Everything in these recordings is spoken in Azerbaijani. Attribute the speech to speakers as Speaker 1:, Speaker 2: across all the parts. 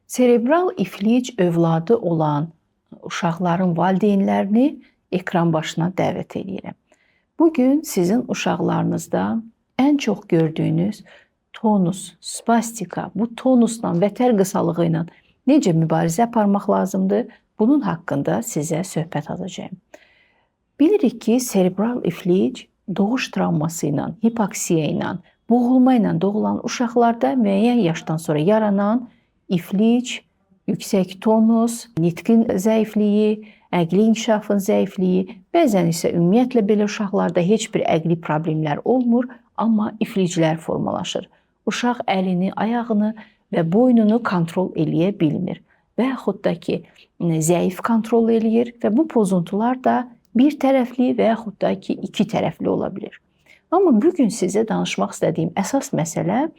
Speaker 1: Serebral iflic övladı olan uşaqların valideynlərini ekran başına dəvət edirəm. Bugün sizin uşaqlarınızda ən çox gördüyünüz tonus, spastika, bu tonusla, vətər qısalığı ilə necə mübarizə aparmaq lazımdır? Bunun haqqında sizə söhbət edəcəyim. Bilirik ki, serebral iflic doğuş travması ilə, hipoksiya ilə, boğulma ilə doğulan uşaqlarda müəyyən yaşdan sonra yaranan iflic, yüksək tonus, nitqin zəifliyi, əqli inkişafın zəifliyi, bəzən isə ümumiyyətlə belə uşaqlarda heç bir əqli problemlər olmur, amma ifliclər formalaşır. Uşaq əlini, ayağını və boynunu kontrol eləyə bilmir və yaxud da ki, zəif kontrol eləyir və bu pozuntular da bir tərəfli və yaxud da ki, iki tərəfli ola bilir. Amma bugün sizə danışmaq istədiyim əsas məsələ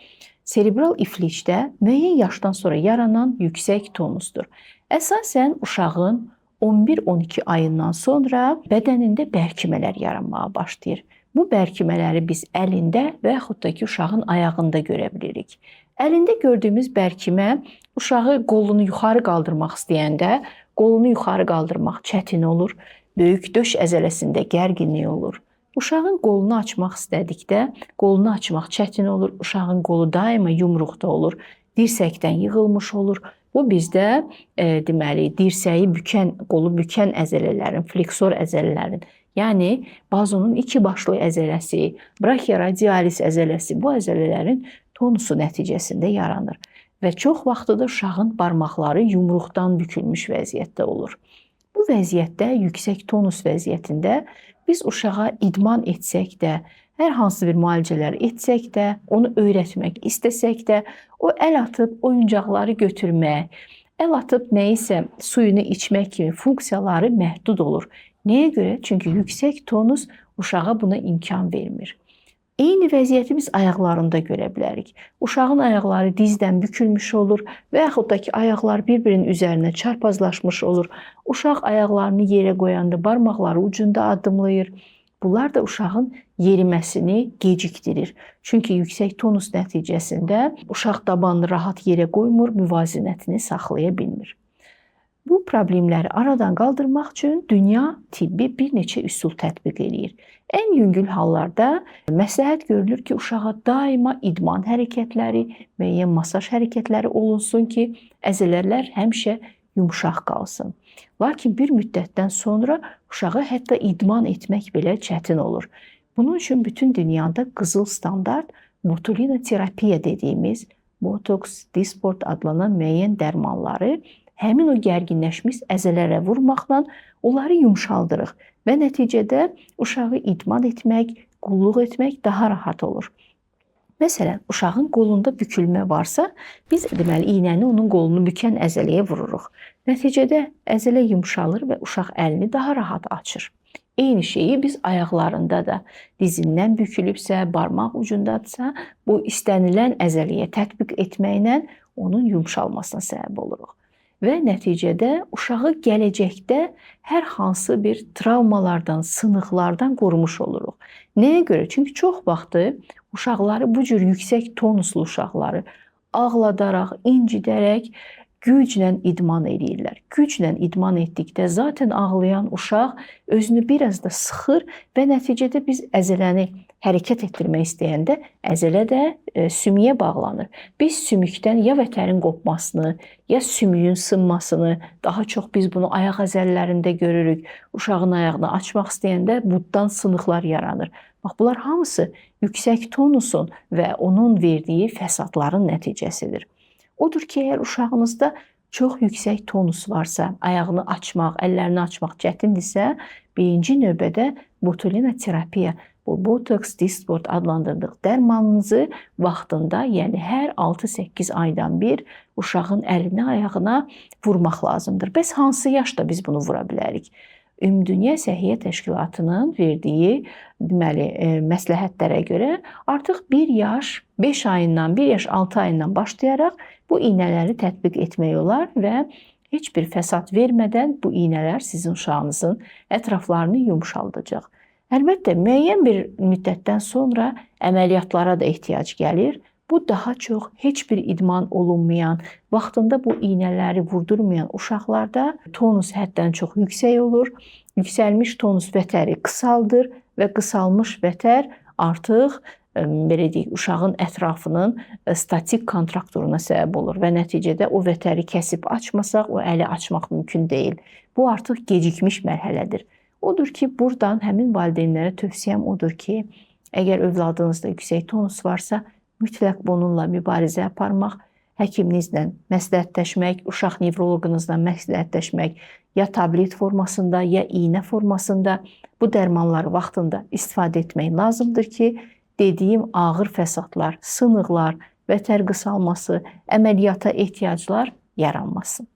Speaker 1: serebral iflicdə müəyyən yaşdan sonra yaranan yüksək tonusdur. Əsasən uşağın 11-12 ayından sonra bədənində bərkimələr yaranmağa başlayır. Bu bərkimələri biz əlində və yaxud da ki, uşağın ayağında görə bilirik. Əlində gördüyümüz bərkimə uşağı qolunu yuxarı qaldırmaq istəyəndə qolunu yuxarı qaldırmaq çətin olur, böyük döş əzələsində gərginlik olur. Uşağın qolunu açmaq istədikdə qolunu açmaq çətin olur, uşağın qolu daima yumruqda olur, dirsəkdən yığılmış olur. Bu bizdə deməli dirsəyi bükən, qolu bükən əzələlərin, fleksor əzələlərin, yəni bazonun iki başlı əzələsi, brachioradialis əzələsi bu əzələlərin tonusu nəticəsində yaranır və çox vaxtı da uşağın barmaqları yumruqdan bükülmüş vəziyyətdə olur. Bu vəziyyətdə, yüksək tonus vəziyyətində biz uşağa idman etsək də, hər hansı bir müalicələr etsək də, onu öyrətmək istəsək də, o əl atıb oyuncaqları götürmək, əl atıb nəyisə suyunu içmək kimi funksiyaları məhdud olur. Nəyə görə? Çünki yüksək tonus uşağa buna imkan vermir. Eyni vəziyyəti biz ayaqlarında görə bilərik. Uşağın ayaqları dizdən bükülmüş olur və yaxud da ki, ayaqlar bir-birinin üzərinə çarpazlaşmış olur. Uşaq ayaqlarını yerə qoyanda barmaqları ucunda addımlayır. Bunlar da uşağın yeriməsini gecikdirir. Çünki yüksək tonus nəticəsində uşaq tabanını rahat yerə qoymur, müvazinətini saxlaya bilmir. Bu problemləri aradan qaldırmaq üçün dünya tibbi bir neçə üsul tətbiq edir. Ən yüngül hallarda məsləhət görülür ki, uşağa daima idman hərəkətləri, müəyyən masaj hərəkətləri olunsun ki, əzələlər həmişə yumşaq qalsın. Lakin bir müddətdən sonra uşağa hətta idman etmək belə çətin olur. Bunun üçün bütün dünyada qızıl standart botulino terapiya dediyimiz botoks, disport adlanan müəyyən dərmanları həmin o gərginləşmiş əzələrə vurmaqla onları yumşaldırıq və nəticədə uşağı idman etmək, qulluq etmək daha rahat olur. Məsələn, uşağın qolunda bükülmə varsa, biz deməli iynəni onun qolunu bükən əzələyə vururuq. Nəticədə əzələ yumşalır və uşaq əlini daha rahat açır. Eyni şeyi biz ayaqlarında da dizindən bükülübsə, barmaq ucundadırsa, bu istənilən əzələyə tətbiq etməklə onun yumşalmasına səbəb oluruq. Və nəticədə uşağı gələcəkdə hər hansı bir travmalardan, sınıqlardan qorumuş oluruq. Nəyə görə? Çünki çox vaxtı uşaqları bu cür yüksək tonuslu uşaqları ağladaraq, incidərək güclə idman edirlər. Güclə idman etdikdə zaten ağlayan uşaq özünü biraz da sıxır və nəticədə biz əzələni hərəkət etdirmək istəyəndə əzələ də sümüyə bağlanır. Biz sümükdən ya vətərin qopmasını, ya sümüyün sınmasını, daha çox biz bunu ayaq əzələlərində görürük. Uşağın ayağını açmaq istəyəndə buddan sınıqlar yaranır. Bax, bunlar hamısı yüksək tonusun və onun verdiyi fəsadların nəticəsidir. Odur ki, əgər uşağınızda çox yüksək tonus varsa, ayağını açmaq, əllərini açmaq çətindirsə, birinci növbədə botulino terapiya, bu botoks, disport adlandırdıq dərmanınızı vaxtında, yəni hər 6-8 aydan bir uşağın əlinə, ayağına vurmaq lazımdır. Bəs hansı yaşda biz bunu vura bilərik? Ümumdünya Səhiyyə Təşkilatının verdiyi məsləhətlərə görə artıq 1 yaş 5 ayından, 1 yaş 6 ayından başlayaraq bu iynələri tətbiq etmək olar və heç bir fəsad vermədən bu iynələr sizin uşağınızın ətraflarını yumşaldacaq. Əlbəttə, müəyyən bir müddətdən sonra əməliyyatlara da ehtiyac gəlir. Bu daha çox heç bir idman olunmayan, vaxtında bu iynələri vurdurmayan uşaqlarda tonus həddən çox yüksək olur. Yüksəlmiş tonus vətəri qısaldır və qısalmış vətər artıq belə deyək, uşağın ətrafının statik kontrakturuna səbəb olur və nəticədə o vətəri kəsib açmasaq, o əli açmaq mümkün deyil. Bu artıq gecikmiş mərhələdir. Odur ki, buradan həmin valideynlərə tövsiyəm odur ki, əgər övladınızda yüksək tonus varsa, mütləq bununla mübarizə aparmaq, həkiminizlə məsləhətləşmək, uşaq nevroloqunuzla məsləhətləşmək, ya tablet formasında, ya iynə formasında bu dərmanları vaxtında istifadə etmək lazımdır ki, dediyim ağır fəsadlar, sınıqlar, vətər qısalması, əməliyyata ehtiyaclar yaranmasın.